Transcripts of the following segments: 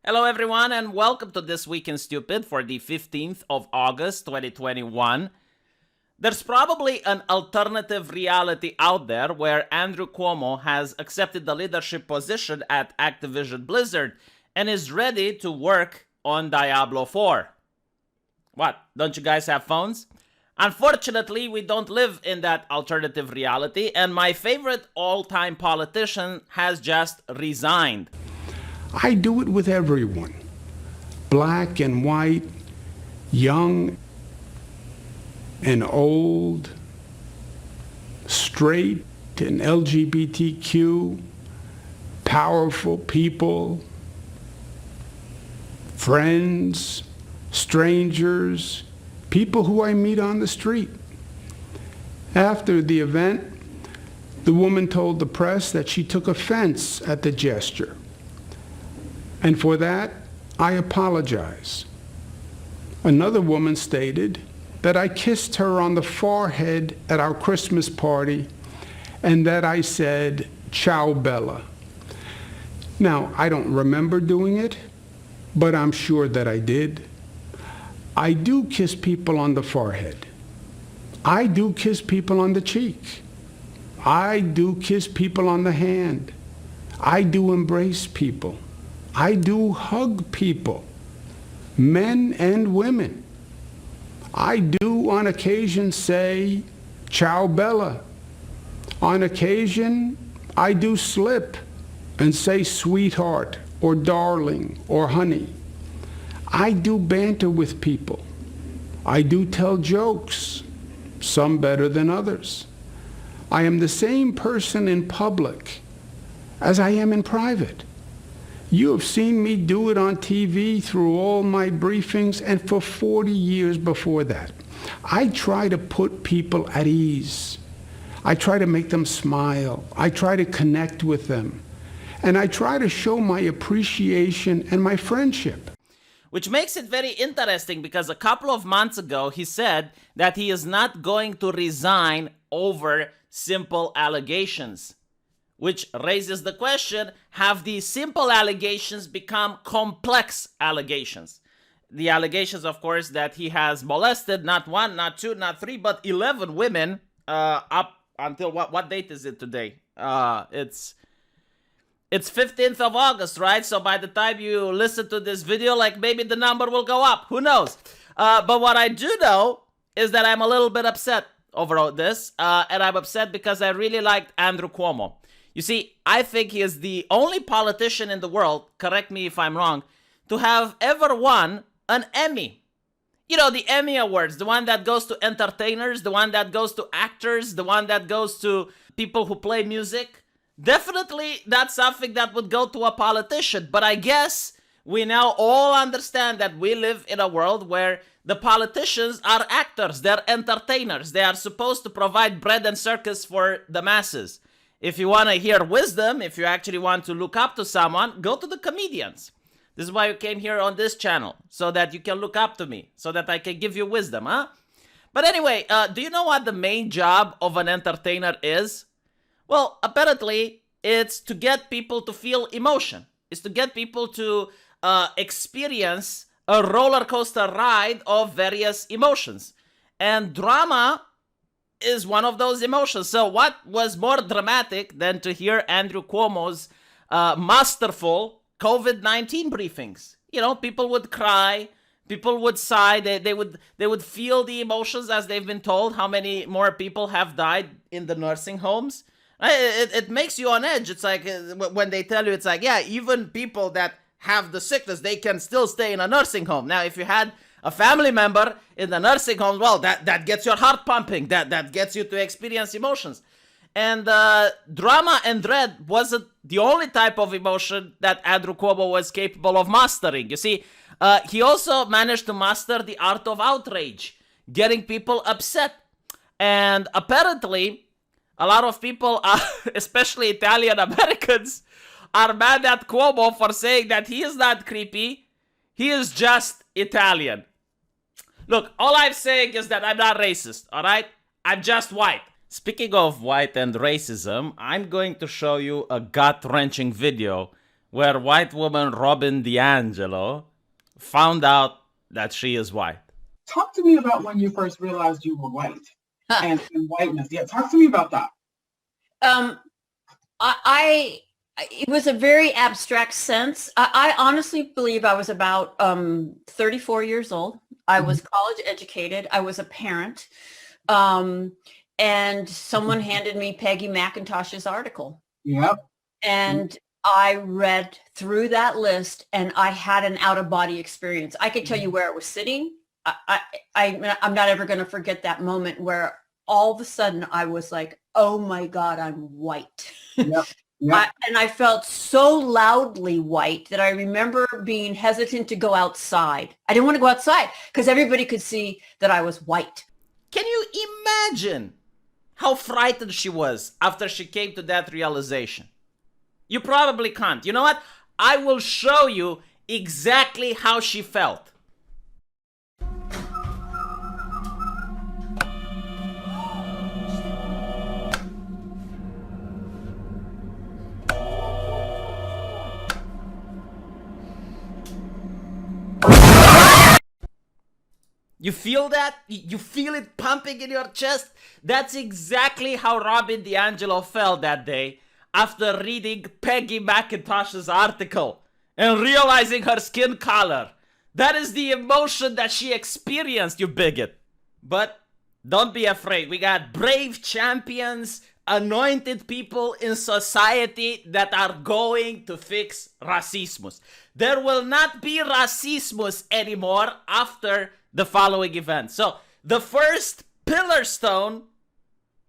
Hello everyone and welcome to This Week in Stupid for the 15th of August 2021. There's probably an alternative reality out there where Andrew Cuomo has accepted the leadership position at Activision Blizzard and is ready to work on Diablo 4. What, don't you guys have phones? Unfortunately, we don't live in that alternative reality, and my favorite all-time politician has just resigned. I do it with everyone, black and white, young and old, straight and LGBTQ, powerful people, friends, strangers, people who I meet on the street. After the event, the woman told the press that she took offense at the gesture. And for that, I apologize. Another woman stated that I kissed her on the forehead at our Christmas party and that I said, "Ciao, Bella." Now, I don't remember doing it, but I'm sure that I did. I do kiss people on the forehead. I do kiss people on the cheek. I do kiss people on the hand. I do embrace people. I do hug people, men and women. I do on occasion say, "Ciao, Bella." On occasion, I do slip and say sweetheart or darling or honey. I do banter with people. I do tell jokes, some better than others. I am the same person in public as I am in private. You have seen me do it on TV through all my briefings and for 40 years before that. I try to put people at ease. I try to make them smile. I try to connect with them. And I try to show my appreciation and my friendship. Which makes it very interesting because a couple of months ago he said that he is not going to resign over simple allegations. Which raises the question, have these simple allegations become complex allegations? The allegations, of course, that he has molested not one, not two, not three, but 11 women up until what date is it today? It's 15th of August, right? So by the time you listen to this video, like maybe the number will go up. Who knows? But what I do know is that I'm a little bit upset over all this. And I'm upset because I really liked Andrew Cuomo. You see, I think he is the only politician in the world, correct me if I'm wrong, to have ever won an Emmy. You know, the Emmy Awards, the one that goes to entertainers, the one that goes to actors, the one that goes to people who play music. Definitely that's something that would go to a politician. But I guess we now all understand that we live in a world where the politicians are actors, they're entertainers. They are supposed to provide bread and circus for the masses. If you want to hear wisdom, if you actually want to look up to someone, go to the comedians. This is why you came here on this channel, so that you can look up to me, so that I can give you wisdom, huh? But anyway, do you know what the main job of an entertainer is? Well, apparently, it's to get people to feel emotion. It's to get people to experience a roller coaster ride of various emotions. And drama is one of those emotions. So what was more dramatic than to hear Andrew Cuomo's masterful COVID-19 briefings? You know, people would cry, people would sigh, they would feel the emotions as they've been told how many more people have died in the nursing homes. It makes you on edge. It's like when they tell you, it's like, yeah, even people that have the sickness, they can still stay in a nursing home. Now, if you had a family member in the nursing home, well, that gets your heart pumping. That gets you to experience emotions. And drama and dread wasn't the only type of emotion that Andrew Cuomo was capable of mastering. You see, he also managed to master the art of outrage, getting people upset. And apparently, a lot of people, especially Italian Americans, are mad at Cuomo for saying that he is not creepy. He is just Italian. Look, all I'm saying is that I'm not racist, all right? I'm just white. Speaking of white and racism, I'm going to show you a gut-wrenching video where white woman Robin DiAngelo found out that she is white. Talk to me about when you first realized you were white and whiteness. Yeah, talk to me about that. It was a very abstract sense. I honestly believe I was about 34 years old. I was college educated. I was a parent. And someone handed me Peggy McIntosh's article. Yep. And I read through that list and I had an out-of-body experience. I could tell you where I was sitting. I'm not ever going to forget that moment where all of a sudden I was like, oh my God, I'm white. Yep. Yep. And I felt so loudly white that I remember being hesitant to go outside. I didn't want to go outside because everybody could see that I was white. Can you imagine how frightened she was after she came to that realization? You probably can't. You know what? I will show you exactly how she felt. You feel that? You feel it pumping in your chest? That's exactly how Robin DiAngelo felt that day after reading Peggy McIntosh's article and realizing her skin color. That is the emotion that she experienced, you bigot. But don't be afraid. We got brave champions, anointed people in society that are going to fix racismus. There will not be racismus anymore after the following event. So the first pillar stone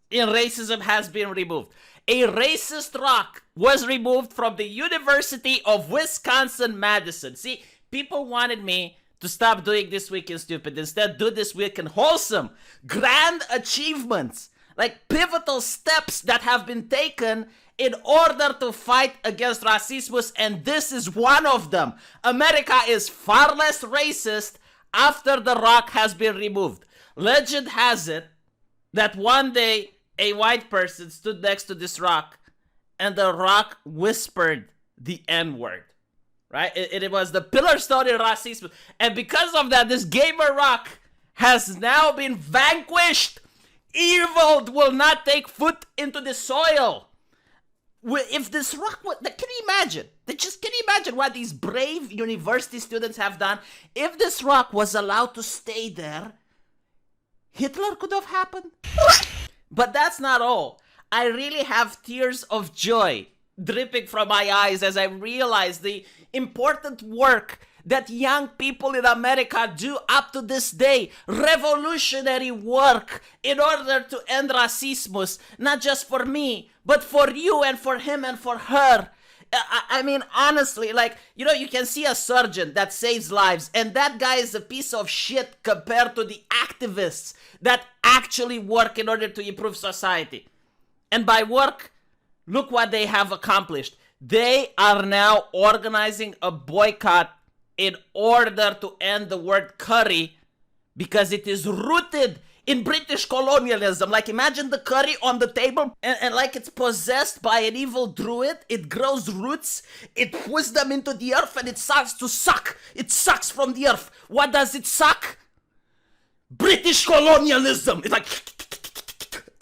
in racism has been removed. A racist rock was removed from the University of Wisconsin-Madison. See, people wanted me to stop doing This Week in Stupid. Instead, do This Week in Wholesome. Grand achievements, like pivotal steps that have been taken in order to fight against racism, and this is one of them. America is far less racist after the rock has been removed. Legend has it that one day a white person stood next to this rock and the rock whispered the N-word. Right? It was the pillar stone in racism. And because of that, this gamer rock has now been vanquished. Evil will not take foot into the soil. If this rock, can you imagine? Can you imagine what these brave university students have done? If this rock was allowed to stay there, Hitler could have happened. But that's not all. I really have tears of joy dripping from my eyes as I realize the important work that young people in America do up to this day. Revolutionary work in order to end racism, not just for me, but for you and for him and for her. I mean, honestly, you can see a surgeon that saves lives, and that guy is a piece of shit compared to the activists that actually work in order to improve society. And by work, look what they have accomplished. They are now organizing a boycott in order to end the word curry because it is rooted in British colonialism. Like, imagine the curry on the table and like it's possessed by an evil druid. It grows roots, it puts them into the earth, and it starts to suck. It sucks from the earth. What does it suck? British colonialism. It's like,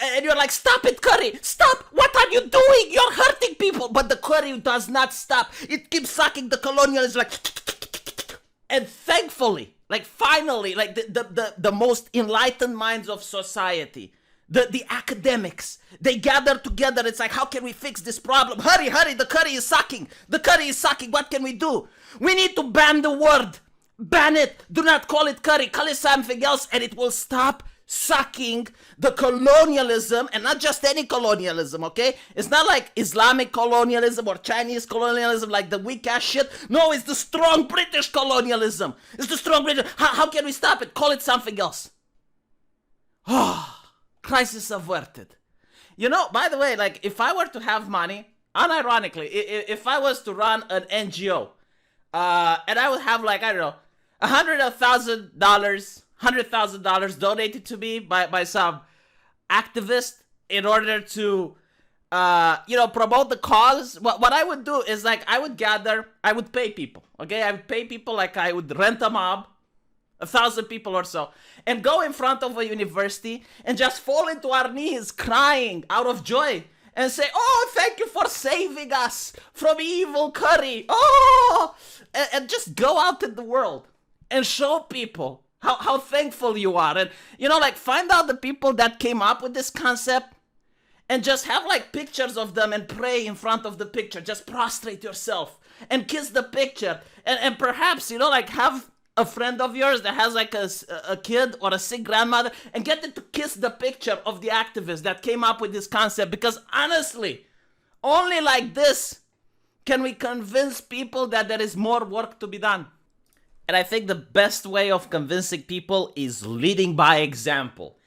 and you're like, stop it, curry, stop, what are you doing? You're hurting people. But the curry does not stop. It keeps sucking the colonialism, like, and thankfully, finally, the most enlightened minds of society, the academics, they gather together. It's like, how can we fix this problem? Hurry, the curry is sucking. The curry is sucking. What can we do? We need to ban the word. Ban it. Do not call it curry. Call it something else, and it will stop sucking the colonialism, and not just any colonialism, okay? It's not like Islamic colonialism or Chinese colonialism, like the weak ass shit. No, it's the strong British colonialism. It's the strong British. How can we stop it? Call it something else. Oh, crisis averted. You know, by the way, if I were to have money, unironically, if I was to run an NGO, and I would have I don't know, $100,000 donated to me by some activist in order to promote the cause, what I would do is like I would pay people. Okay, I would pay people like I would rent a mob, 1,000 people or so, and go in front of a university and just fall into our knees crying out of joy and say, "Oh, thank you for saving us from evil Curry." Oh, and just go out in the world and show people how thankful you are. And, find out the people that came up with this concept and just have like pictures of them and pray in front of the picture. Just prostrate yourself and kiss the picture. And perhaps, have a friend of yours that has like a kid or a sick grandmother and get them to kiss the picture of the activist that came up with this concept. Because honestly, only like this can we convince people that there is more work to be done. And I think the best way of convincing people is leading by example.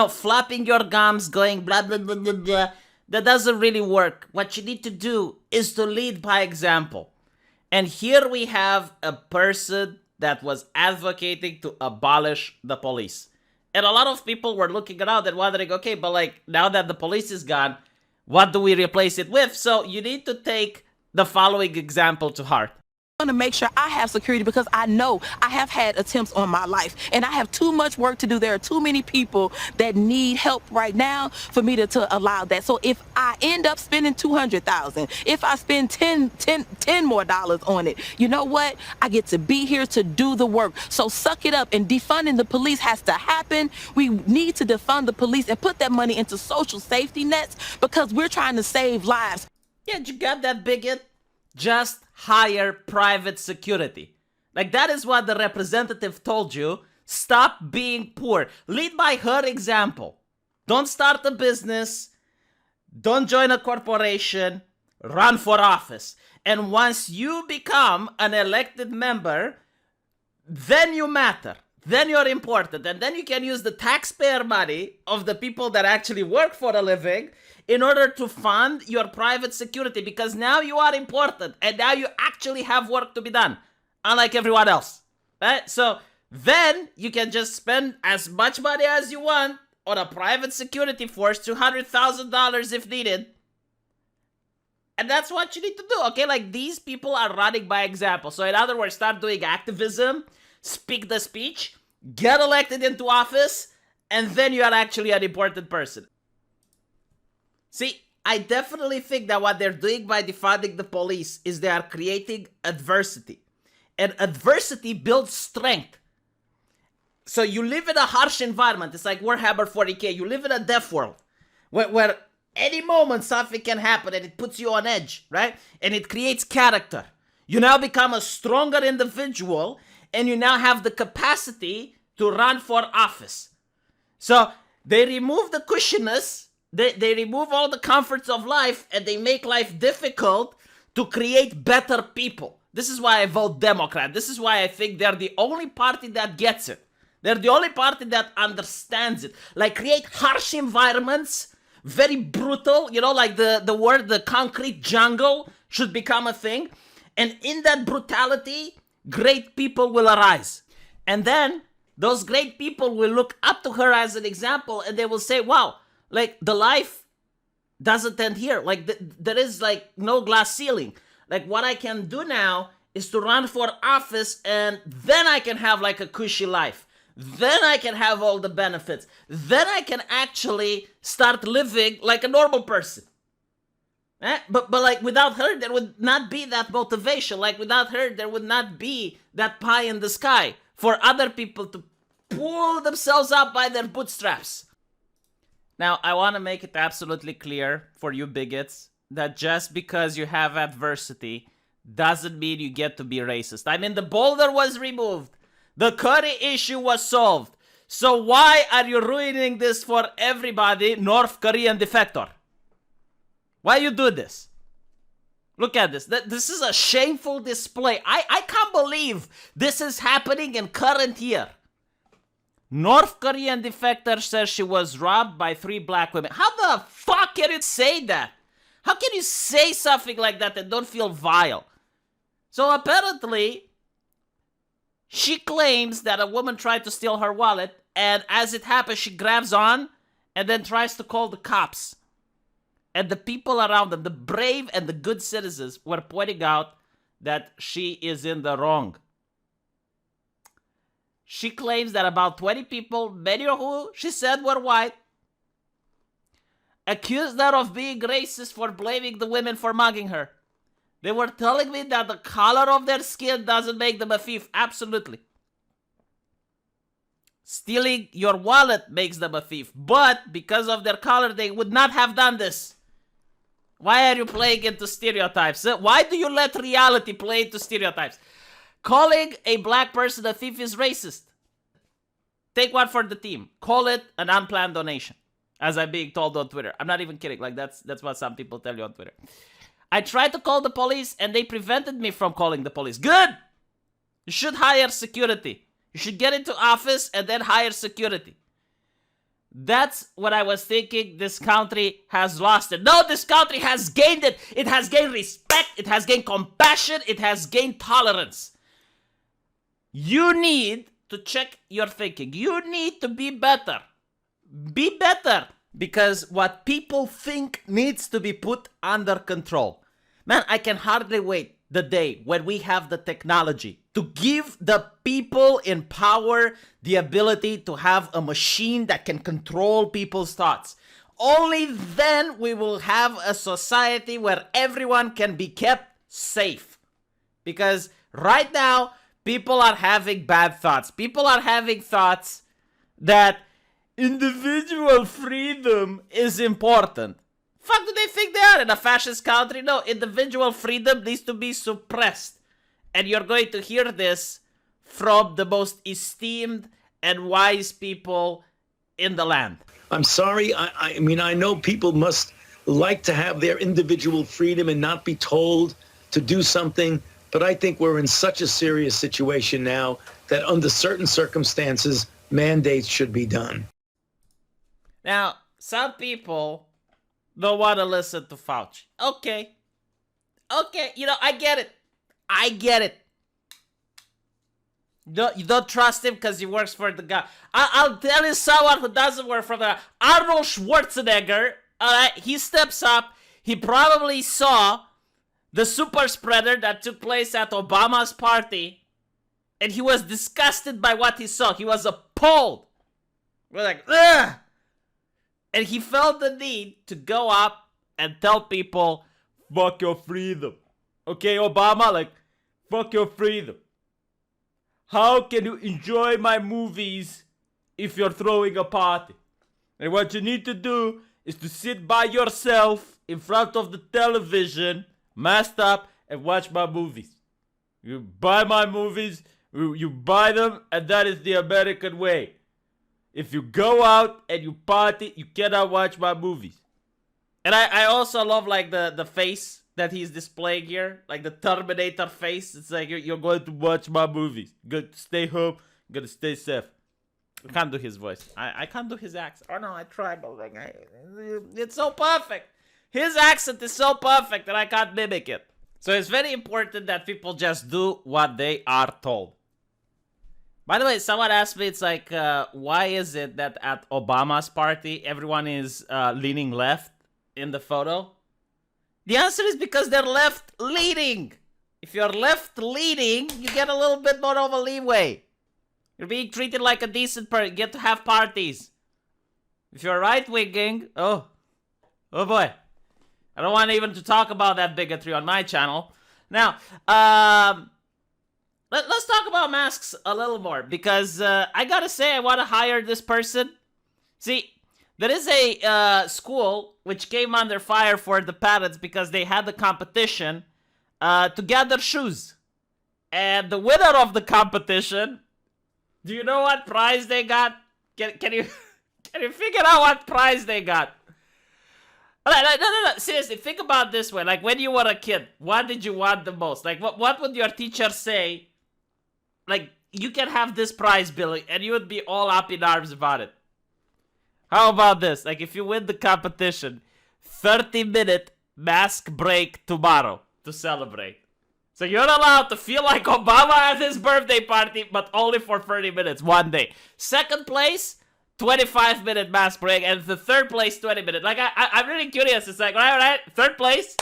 Flapping your gums, going blah, blah, blah, blah, blah. That doesn't really work. What you need to do is to lead by example. And here we have a person that was advocating to abolish the police. And a lot of people were looking around and wondering, okay, but like now that the police is gone, what do we replace it with? So you need to take the following example to heart. To make sure I have security, because I know I have had attempts on my life and I have too much work to do. There are too many people that need help right now for me to allow that. So if I end up spending $200,000, if I spend 10 more dollars on it, you know what? I get to be here to do the work. So suck it up, and defunding the police has to happen. We need to defund the police and put that money into social safety nets because we're trying to save lives. Yeah, you got that, bigot? Just hire private security. Like, that is what the representative told you. Stop being poor. Lead by her example. Don't start a business. Don't join a corporation. Run for office. And once you become an elected member, then you matter. Then you're important. And then you can use the taxpayer money of the people that actually work for a living in order to fund your private security, because now you are important and now you actually have work to be done, unlike everyone else, right? So then you can just spend as much money as you want on a private security force, $200,000 if needed. And that's what you need to do, okay? Like, these people are running by example. So in other words, start doing activism, speak the speech, get elected into office, and then you are actually an important person. See, I definitely think that what they're doing by defunding the police is they are creating adversity. And adversity builds strength. So you live in a harsh environment. It's like Warhammer 40k. You live in a death world where any moment something can happen and it puts you on edge, right? And it creates character. You now become a stronger individual and you now have the capacity to run for office. So they remove the cushiness. They remove all the comforts of life and they make life difficult to create better people. This is why I vote Democrat. This is why I think they're the only party that gets it. They're the only party that understands it. Like, create harsh environments, very brutal, like the concrete jungle should become a thing. And in that brutality, great people will arise. And then those great people will look up to her as an example and they will say, wow, like, the life doesn't end here. Like, there is like no glass ceiling. Like, what I can do now is to run for office and then I can have like a cushy life. Then I can have all the benefits. Then I can actually start living like a normal person. But like, without her, there would not be that motivation. Like, without her, there would not be that pie in the sky for other people to pull themselves up by their bootstraps. Now, I want to make it absolutely clear for you bigots that just because you have adversity doesn't mean you get to be racist. I mean, the boulder was removed. The Curry issue was solved. So why are you ruining this for everybody, North Korean defector? Why you do this? Look at this. This is a shameful display. I can't believe this is happening in current year. North Korean defector says she was robbed by 3 black women. How the fuck can you say that? How can you say something like that and don't feel vile? So apparently, she claims that a woman tried to steal her wallet, and as it happens, she grabs on and then tries to call the cops. And the people around them, the brave and the good citizens, were pointing out that she is in the wrong. She claims that about 20 people, many of who she said were white, accused her of being racist for blaming the women for mugging her. They were telling me that the color of their skin doesn't make them a thief. Absolutely. Stealing your wallet makes them a thief. But because of their color, they would not have done this. Why are you playing into stereotypes? Why do you let reality play into stereotypes? Calling a black person a thief is racist. Take one for the team. Call it an unplanned donation, as I'm being told on Twitter. I'm not even kidding. Like, that's what some people tell you on Twitter. I tried to call the police, and they prevented me from calling the police. Good! You should hire security. You should get into office and then hire security. That's what I was thinking. This country has lost it. No, this country has gained it. It has gained respect. It has gained compassion. It has gained tolerance. You need to check your thinking. You need to be better. Be better. Because what people think needs to be put under control. Man, I can hardly wait the day when we have the technology to give the people in power the ability to have a machine that can control people's thoughts. Only then we will have a society where everyone can be kept safe. Because right now, people are having bad thoughts. People are having thoughts that individual freedom is important. Fuck do they think they are in a fascist country? No, individual freedom needs to be suppressed. And you're going to hear this from the most esteemed and wise people in the land. I'm sorry. I mean, I know people must like to have their individual freedom and not be told to do something. But I think we're in such a serious situation now that under certain circumstances, mandates should be done. Now, some people don't want to listen to Fauci. Okay, you know, I get it. You don't trust him because he works for the guy. I'll tell you someone who doesn't work for the Arnold Schwarzenegger. He steps up. He probably saw the super spreader that took place at Obama's party, and he was disgusted by what he saw. He was appalled. We're like, ugh! And he felt the need to go up and tell people, fuck your freedom. Okay, Obama, like, fuck your freedom. How can you enjoy my movies if you're throwing a party? And what you need to do is to sit by yourself in front of the television, masked up, and watch my movies. You buy my movies, you buy them, and that is the American way. If you go out and you party, you cannot watch my movies. And I also love, like, the face that he's displaying here. Like, the Terminator face. It's like, you're going to watch my movies. You're going to stay home. You're going to stay safe. I can't do his voice. I can't do his accent. Oh, no, I tried, but, like, it's so perfect. His accent is so perfect that I can't mimic it. So it's very important that people just do what they are told. By the way, someone asked me, it's like, why is it that at Obama's party, everyone is leaning left in the photo? The answer is because they're left leading. If you're left leading, you get a little bit more of a leeway. You're being treated like a decent person. You get to have parties. If you're right-winging, oh boy. I don't want even to talk about that bigotry on my channel. Now, let's talk about masks a little more, because I gotta say, I want to hire this person. See, there is a school which came under fire for the parents because they had the competition to gather shoes. And the winner of the competition, do you know what prize they got? Can you figure out what prize they got? No. Seriously, think about it this way. Like, when you were a kid, what did you want the most? Like, what would your teacher say? Like, you can have this prize, Billy, and you would be all up in arms about it. How about this? Like, if you win the competition, 30-minute mask break tomorrow to celebrate. So you're allowed to feel like Obama at his birthday party, but only for 30 minutes, one day. Second place, 25-minute mask break, and the third place 20-minute. Like, I'm really curious. It's like, all right, third place.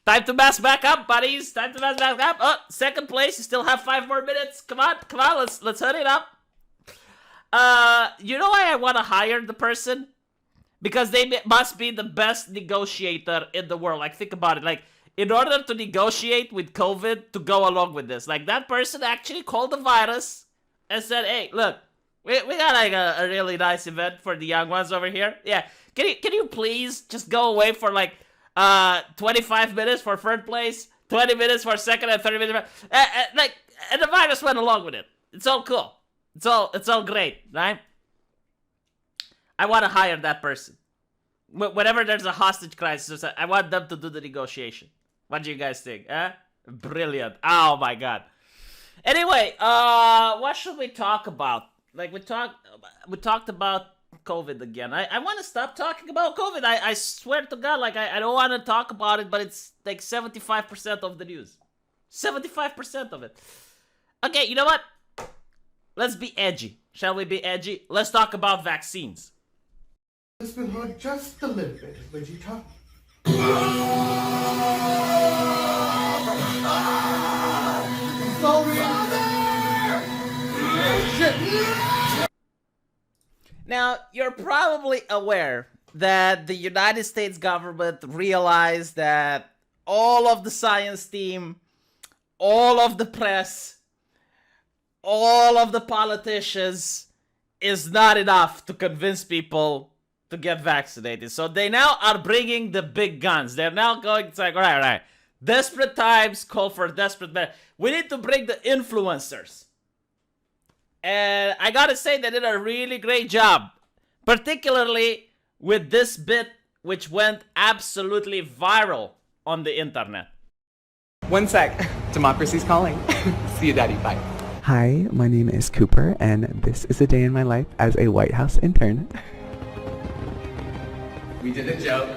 Time to mask back up, buddies. Time to mask back up. Oh, second place. You still have 5 more minutes. Come on. Let's hurry it up. You know why I want to hire the person? Because they must be the best negotiator in the world. Like, think about it. Like, in order to negotiate with COVID to go along with this, like, that person actually called the virus and said, hey, look, we got like a really nice event for the young ones over here. Yeah, can you please just go away for like 25 minutes for third place, 20 minutes for second, and 30 minutes for, and the virus went along with it. It's all cool. It's all great, right? I want to hire that person. Whenever there's a hostage crisis, I want them to do the negotiation. What do you guys think? Brilliant. Oh my god. Anyway, what should we talk about? Like, we talked about COVID again. I want to stop talking about COVID. I swear to God, like, I don't want to talk about it, but it's like 75% of the news. 75% of it. Okay, you know what? Let's be edgy. Shall we be edgy? Let's talk about vaccines. This will hurt just a little bit when you talk. Now, you're probably aware that the United States government realized that all of the science team, all of the press, all of the politicians is not enough to convince people to get vaccinated. So they now are bringing the big guns. They're now going to like, all right. Desperate times call for desperate measures. We need to bring the influencers. And I gotta say, they did a really great job. Particularly with this bit, which went absolutely viral on the internet. One sec. Democracy's calling. See you, Daddy. Bye. Hi, my name is Cooper, and this is a day in my life as a White House intern. We did a joke.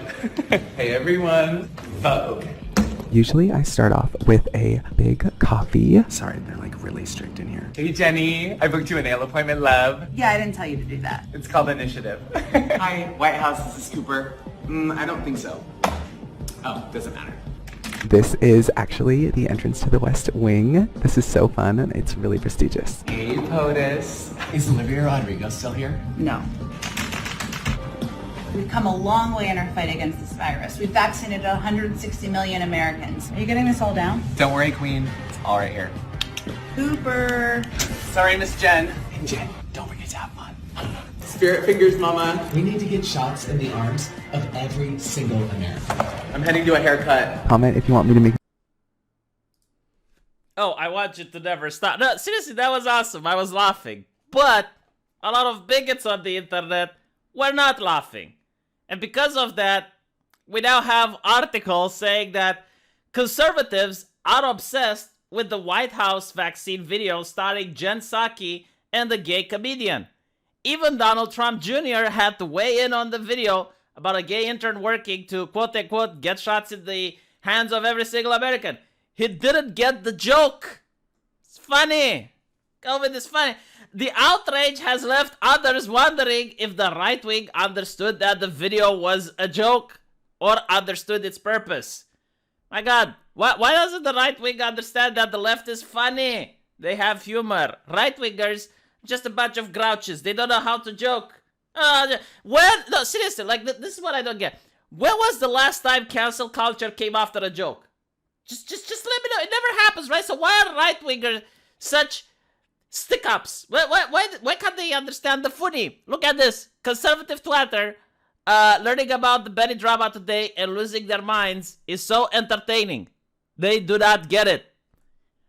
Hey, everyone. Okay. Usually I start off with a big coffee. Sorry, they're like really strict in here. Hey, Jenny. I booked you a nail appointment, love. Yeah, I didn't tell you to do that. It's called Initiative. Hi, White House, this is Cooper. I don't think so. Oh, doesn't matter. This is actually the entrance to the West Wing. This is so fun, and it's really prestigious. Hey, POTUS. Is Olivia Rodrigo still here? No. We've come a long way in our fight against this virus. We've vaccinated 160 million Americans. Are you getting this all down? Don't worry, Queen. It's all right here. Cooper. Sorry, Miss Jen. And Jen, don't forget to have fun. Spirit fingers, Mama. We need to get shots in the arms of every single American. I'm heading to a haircut. Comment if you want me to make... Oh, I want you to never stop. No, seriously, that was awesome. I was laughing. But a lot of bigots on the internet were not laughing. And because of that, we now have articles saying that conservatives are obsessed with the White House vaccine video starring Jen Psaki and the gay comedian. Even Donald Trump Jr. had to weigh in on the video about a gay intern working to, quote-unquote, get shots in the hands of every single American. He didn't get the joke. It's funny. COVID is funny. The outrage has left others wondering if the right wing understood that the video was a joke or understood its purpose. My God, why doesn't the right wing understand that the left is funny? They have humor. Right wingers, just a bunch of grouches. They don't know how to joke. No, seriously, like this is what I don't get. When was the last time cancel culture came after a joke? Just let me know. It never happens, right? So why are right wingers such stick-ups? Why can't they understand the funny? Look at this. Conservative Twitter learning about the Benny drama today and losing their minds is so entertaining. They do not get it.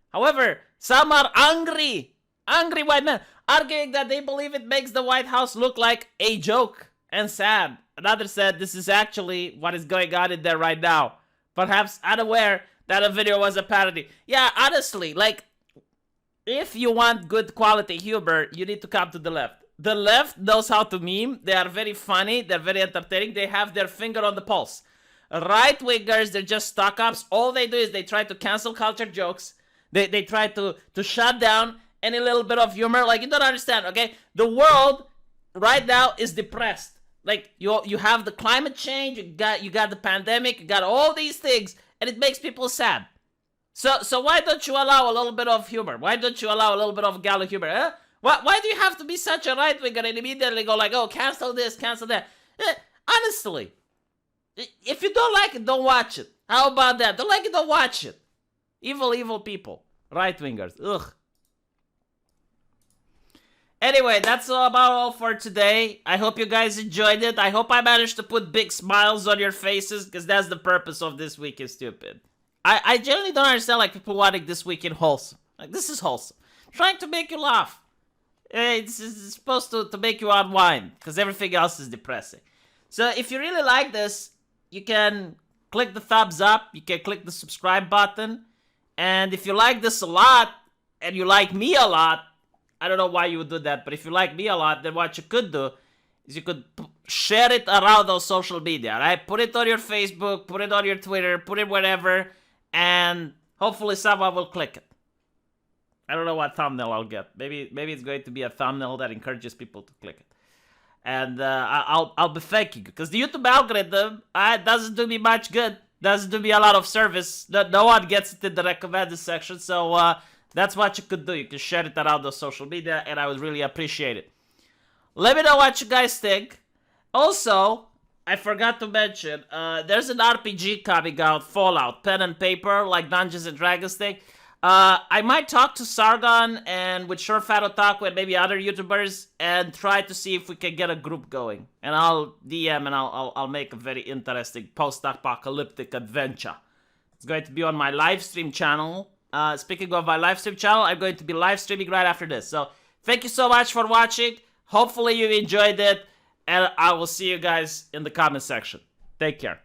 However, some are angry white men, arguing that they believe it makes the White House look like a joke and sad. Another said this is actually what is going on in there right now, perhaps unaware that a video was a parody. Yeah, honestly, like, if you want good quality humor, you need to come to the left. The left knows how to meme. They are very funny. They're very entertaining. They have their finger on the pulse. Right-wingers, they're just stock-ups. All they do is they try to cancel culture jokes. They try to shut down any little bit of humor. Like, you don't understand, okay? The world right now is depressed. Like you have the climate change, you got the pandemic, you got all these things, and it makes people sad. So why don't you allow a little bit of humor? Why don't you allow a little bit of gala humor? Huh? Why do you have to be such a right winger and immediately go like, oh, cancel this, cancel that? Honestly, if you don't like it, don't watch it. How about that? Don't like it, don't watch it. Evil people, right wingers. Ugh. Anyway, that's about all for today. I hope you guys enjoyed it. I hope I managed to put big smiles on your faces, because that's the purpose of This Week is Stupid. I generally don't understand like people wanting This Week in wholesome. Like, this is wholesome. I'm trying to make you laugh. It's supposed to make you unwind, because everything else is depressing. So if you really like this, you can click the thumbs up, you can click the subscribe button, and if you like this a lot, and you like me a lot, I don't know why you would do that, but if you like me a lot, then what you could do is you could share it around on social media, right? Put it on your Facebook, put it on your Twitter, put it wherever, and hopefully someone will click it. I don't know what thumbnail I'll get. Maybe it's going to be a thumbnail that encourages people to click it. And I'll be thanking you, because the YouTube algorithm doesn't do me much good. Doesn't do me a lot of service. No one gets it in the recommended section, so that's what you could do. You can share it around the social media, and I would really appreciate it. Let me know what you guys think. Also, I forgot to mention, there's an RPG coming out, Fallout, pen and paper, like Dungeons and Dragons thing. I might talk to Sargon and with Sure Fat Otaku and maybe other YouTubers and try to see if we can get a group going. And I'll DM and I'll make a very interesting post-apocalyptic adventure. It's going to be on my live stream channel. Speaking of my live stream channel, I'm going to be live streaming right after this. So thank you so much for watching. Hopefully you enjoyed it. And I will see you guys in the comment section. Take care.